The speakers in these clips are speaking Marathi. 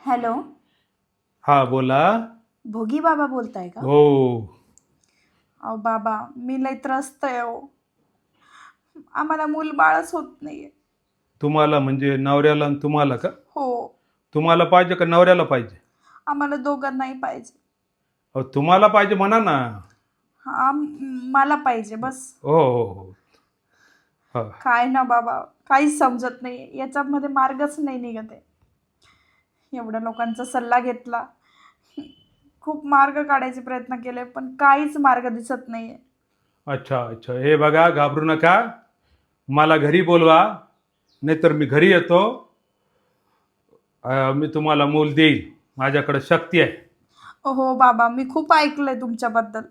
हॅलो. हा बोला. भोगी बाबा बोलताय का? हो. अहो बाबा, मी लय त्रस्त आहे हो. आम्हाला मूल बाळच होत नाहीये. तुम्हाला म्हणजे नवऱ्याला आणि तुम्हाला का? हो. तुम्हाला पाहिजे का नवऱ्याला पाहिजे? आम्हाला दोघांनाही पाहिजे. अहो तुम्हाला पाहिजे म्हणा ना. हा, मला पाहिजे बस. हो हो हो. हा. काय ना बाबा, काहीच समजत नाही, याच्यामध्ये मार्गच नाही निघत आहे. एवढ्या लोकांचा सल्ला घेतला, खूप मार्ग काढायचे प्रयत्न केले, पण काहीच मार्ग दिसत नाहीये. अच्छा अच्छा, हे बघा, घाबरू नका. मला घरी बोलवा, नाहीतर मी घरी येतो. मी तुम्हाला मूल देईल. माझ्याकडे शक्ती आहे. हो बाबा, मी खूप ऐकलंय तुमच्याबद्दल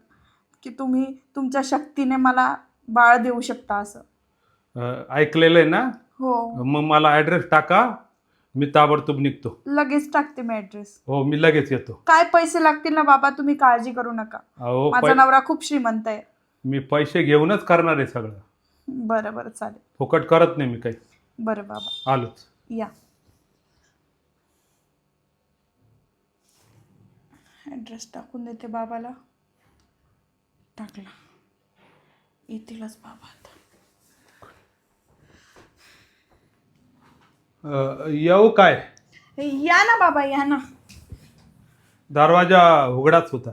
की तुम्ही तुमच्या शक्तीने मला बाळ देऊ शकता असं. ऐकलेलं आहे ना? हो, मग मला ॲड्रेस टाका, मी ताबडतोब निघतो. लगेच टाकते मी ॲड्रेस. हो, मी लगेच येतो. काय पैसे लागतील ना बाबा, तुम्ही काळजी करू नका. अहो माझा नवरा खूप श्रीमंत आहे. मी पैसे घेऊनच करणार आहे सगळं. बरं बरं, चालेल. फुकट करत नाही मी काही. बरं बाबा, आलोच. या. ॲड्रेस टाकून देते बाबाला. टाकला, येतीलच बाबा आता. येऊ काय? या ना बाबा, या ना. दरवाजा उघडाच होता.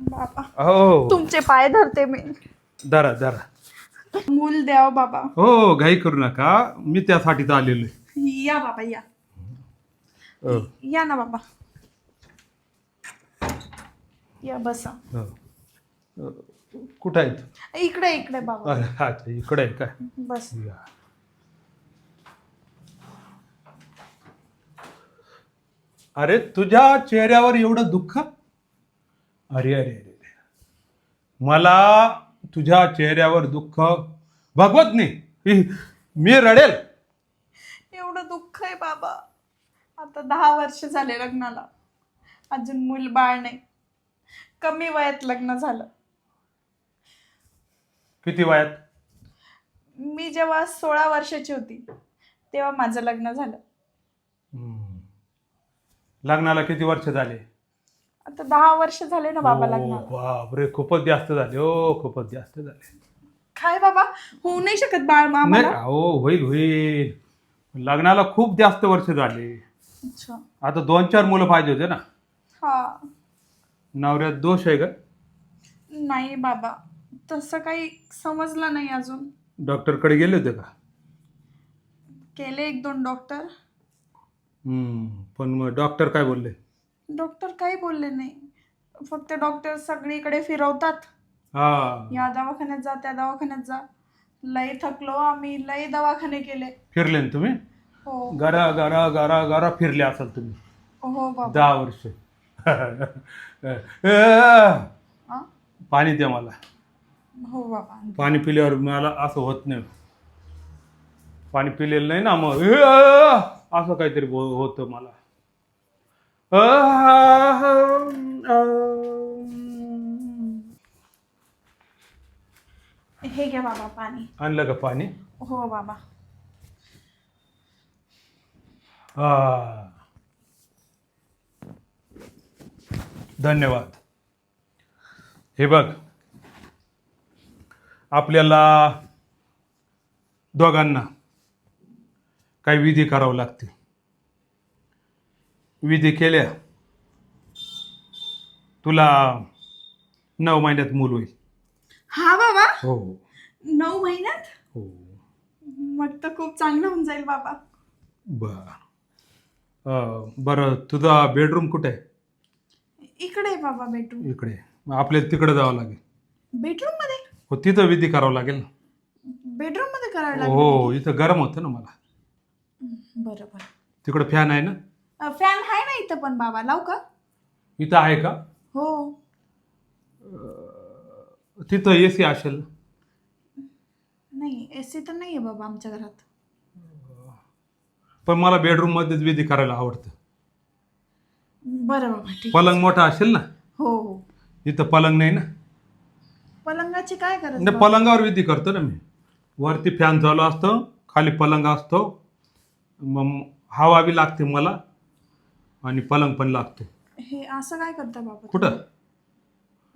बाबा, हो. तुमचे पाय धरते मी. धरा धरा. मूल द्याव बाबा. हो, घाई करू नका, मी त्यासाठीच आलेलो आहे. या बाबा, या. हो, या ना बाबा, या बसा. हो. कुठं आहे तू? इकडे इकडे बाबा, अच्छा, इकडे आहे काय? बस. या. अरे, तुझ्या चेहऱ्यावर एवढं दुःख? अरे अरे अरे अरे. मला तुझ्या चेहऱ्यावर दुःख भागवत नाही. मी रडेल. एवढं दुःख आहे बाबा. आता 10 वर्ष झाले लग्नाला, अजून मूल बाळ नाही. कमी वयात लग्न झालं. किती वयात? मी जेव्हा 16 वर्षाची होती तेव्हा माझं लग्न झालं. लग्नाला किती वर्ष झाले? आता 10 वर्ष झाले ना बाबा ओ, लग्नाला. बापरे, खूपच जास्त झाले. हो, खूपच जास्त झाले. काय बाबा, होऊ नाही शकत बाळ नाही, आम्हाला? हो, होईल होईल. लग्नाला खूप जास्त वर्ष झाले. अच्छा. आता 2-4 मुलं पाहिजे होते ना. हा. नवऱ्यात दोष आहे का? नाही बाबा, तसं काही समजलं नाही अजून. डॉक्टरकडे गेले होते का? केले 1-2 डॉक्टर. पण मग डॉक्टर काय बोलले? डॉक्टर काही बोलले नाही. फक्त डॉक्टर सगळीकडे फिरवतात. हा. या दवाखान्यात जा, त्या दवाखान्यात जा. लय थकलो आम्ही, लय दवाखाने केले. फिरले ना तुम्ही? हो गरा गरा गरा गरा फिरले असाल तुम्ही हो बाबा. 10 वर्ष. आ? पाणी द्या मला. हो बाबा. पाणी पिल्यावर मला असं होत नाही. पाणी पिलेलं नाही ना, मग असं काहीतरी होतं मला. हे घ्या बाबा पाणी. आणलं का पाणी? हो बाबा. धन्यवाद. हे बघ, आपल्याला दोघांना काही विधी करावं लागते. विधी केल्या तुला 9 महिन्यात मूल होईल. हा बाबा, हो 9 महिन्यात? हो. मग तर खूप चांगलं होऊन जाईल बाबा. बरं, तुझा बेडरूम कुठे आहे? इकडे आहे बाबा बेडरूम. इकडे. मग आपल्याला तिकडे जावं लागेल. बेडरूम मध्ये? हो, तिथं विधी करावं लागेल ना. बेडरूम मध्ये करायला लागेल? हो, इथं गरम होतं ना मला. बरं बरं. तिकडे फॅन आहे ना? फॅन आहे ना इथं पण बाबा, लावू का? इथं आहे का? हो. तिथं AC असेल. नाही, एसी तर नाहीये बाबा आमच्या घरात. पण मला बेडरूम मध्येच विधी करायला आवडतं. बरं बाबा, ठीक. पलंग मोठा असेल ना? हो हो. इथं पलंग नाही ना? पलंगाची काय गरज नाही, बाबा? पलंगावर विधी करतो ना मी. वरती फॅन चालू असतो, खाली पलंग असतो, मग हवा बी लागते मला. आणि पलंग पण लागतो. हे असं काय करता बाबा? कुठं?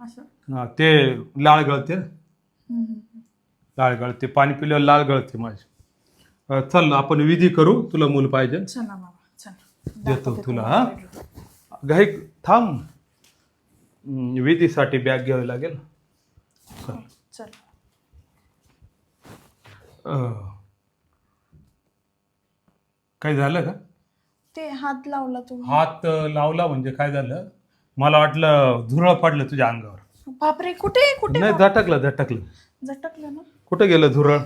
असं हा, ते लाळ गळते ना, हम्म, हम्म. लाळ गळते, पाणी पिल्यावर लाळ गळते माझी. चल आपण विधी करू, तुला मूल पाहिजे. चला बाबा चला, देतो दाखवते तुला. तुम्हाला हा bedroom. घाई थांब. विधीसाठी बॅग घ्यावी लागेल. चल. चल. काय झालं का? ते हात लावला तुम्ही. हात लावला म्हणजे काय झालं? मला वाटलं झुरळ पडलं तुझ्या अंगावर. बापरे, कुठे कुठे नाही, बाबा? झटकलं. झटकलं ना? कुठं गेलं झुरळ?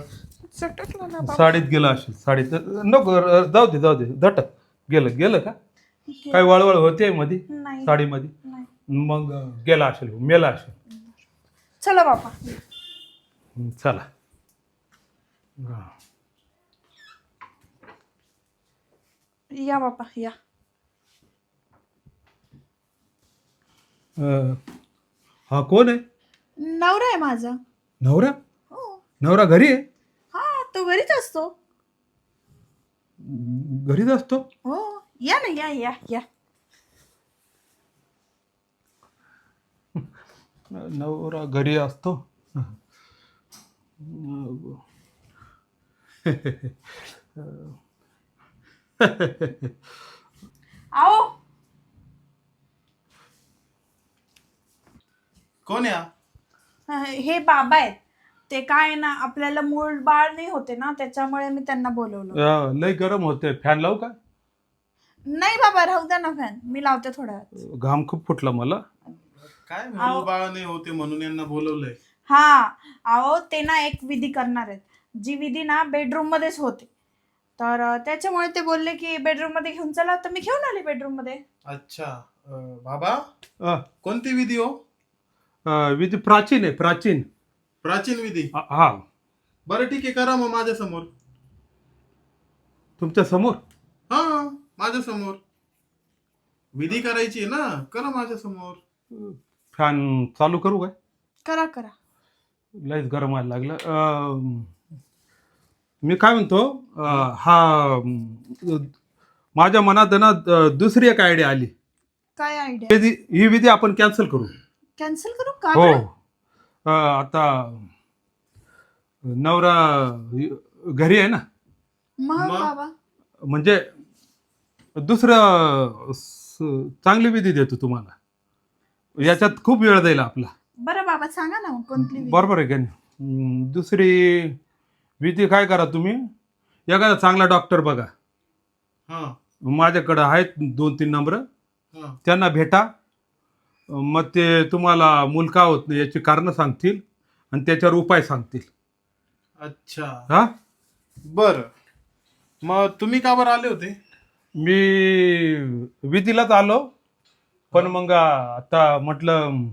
झटकलं ना बाबा? साडीत गेलं असेल. साडीत नको, जाऊ दे झटक. गेलं का? काय वळवळ होते मध्ये नाही साडीमध्ये? नाही. मग गेला असेल, मेला असेल. चला बाबा. चला. या बाबा या. हा कोण आहे? नवरा आहे माझा. नवरा? हो. नवरा घरी आहे? हा, तो घरीच असतो. घरीच असतो? हो, या ना, या या या. नवरा घरी असतो. आओ. कोण या? हे बाबा आहेत. ते काय ना, आपल्याला मूळ बाळ नाही होते ना, त्याच्यामुळे मी त्यांना बोलवलं. लय गरम होते, फॅन लावू का? नाही बाबा, राहू द्या ना फॅन, मी लावते थोड्या वेळात. घाम खूप फुटला मला. काय मूल बाळ नाही होते म्हणून यांना बोलवलंय? हा, अहो ते ना एक विधी करणार आहेत, जी विधी ना बेडरूम मध्येच होते. तर त्याच्यामुळे ते बोलले की बेडरूम मध्ये घेऊन चला, तर मी घेऊन आले बेडरूम मध्ये. अच्छा. बाबा, अ, कोणती विधी हो? विधी प्राचीन आहे, प्राचीन. प्राचीन विधी? हा. बरं ठीक आहे, करा मग माझ्या समोर. तुमच्या समोर? हा, माझ्या समोर विधी करायची आहे ना, करा माझ्या समोर. फॅन चालू करू काय? करा करा. लयच गरम व्हायला लागलं. मी काय म्हणतो, माझ्या मनात ना दुसरी एक आयडिया आली. काय आयडिया? ही विधी आपण कॅन्सल करू. कॅन्सल करू का? हो. बरं? आता नवरा घरी आहे ना, मग बाबा. म्हणजे दुसरं चांगली विधी देतो तुम्हाला. याच्यात खूप वेळ जाईल आपला. बरं बाबा, सांगा ना मग कोणती विधी? बरोबर आहे का नाही? दुसरी विधी काय करा तुम्ही, एखादा चांगला डॉक्टर बघा. हा माझ्याकडं आहेत 2-3 नंबर, हा. त्यांना भेटा. मग ते तुम्हाला मूल का होत नाही याची कारणं सांगतील आणि त्याच्यावर उपाय सांगतील. अच्छा. हा, बर. मग तुम्ही का बरं आले होते? मी विधीलाच आलो, पण मग आता म्हटलं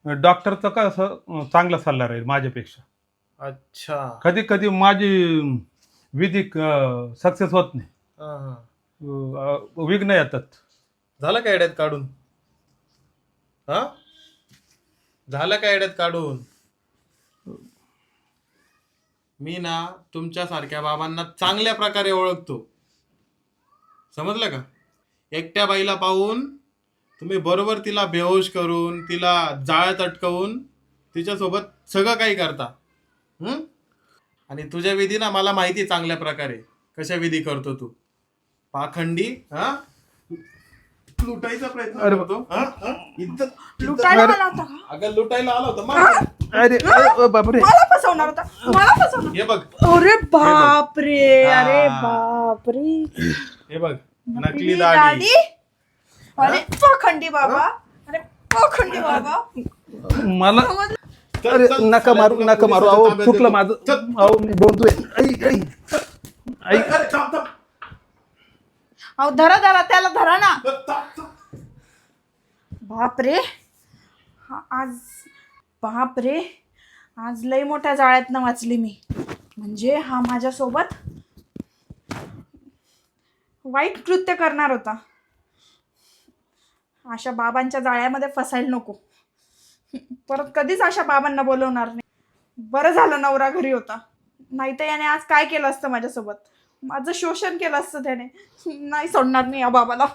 डॉक्टरचं कसं चांगला सल्ला राहील माझ्यापेक्षा. अच्छा. कधी कधी माझी विधी सक्सेस होत नाही, हा, हा. विघ्न येतात. झालं का आयड्यात काढून? हा, झालं का आयड्यात काढून? मी ना तुमच्यासारख्या बाबांना चांगल्या प्रकारे ओळखतो, समजलं का? एकट्या बाईला पाहून तुम्ही बरोबर तिला बेहोश करून, तिला जाळ्यात अटकवून तिच्यासोबत सगळं काही करता. आणि तुझ्या विधी ना मला माहिती आहे चांगल्या प्रकारे कशा विधी करतो तू. पाखंडी, हा, लुटायचा प्रयत्न करतो. इज्जत लुटायला आला होता का? अगं लुटायला आला होता मग. अरे बापरे. मला फसवणार होता, मला फसवणार. हे बघ, अरे बापरे, हा. अरे बापरे. हे बघ, नकली नकली दाढी. दाढी. अरे पाखंडी बाबा, अरे पाखंडी बाबा. मला चल, अरे चल, नका चल, मारू, तुला नका मारू. पोलिसाच्या अहो ताब्यात चुकलं देतो. माझं. चल. अहो मी बोलतोय. अरे, थांब, थांब. अहो धरा धरा, त्याला धरा ना. थांब, थांब. बापरे. बापरे, आज लय मोठ्या जाळ्यातनं वाचली मी. म्हणजे हा माझ्यासोबत वाईट कृत्य करणार होता. अशा बाबांच्या जाळ्यामध्ये फसायला नको. परत कधीच अशा बाबांना बोलवणार नाही. बरं झालं नवरा घरी होता, नाहीतर याने आज काय केलं असतं माझ्यासोबत. माझं शोषण केलं असतं त्याने. नाही सोडणार मी या बाबाला.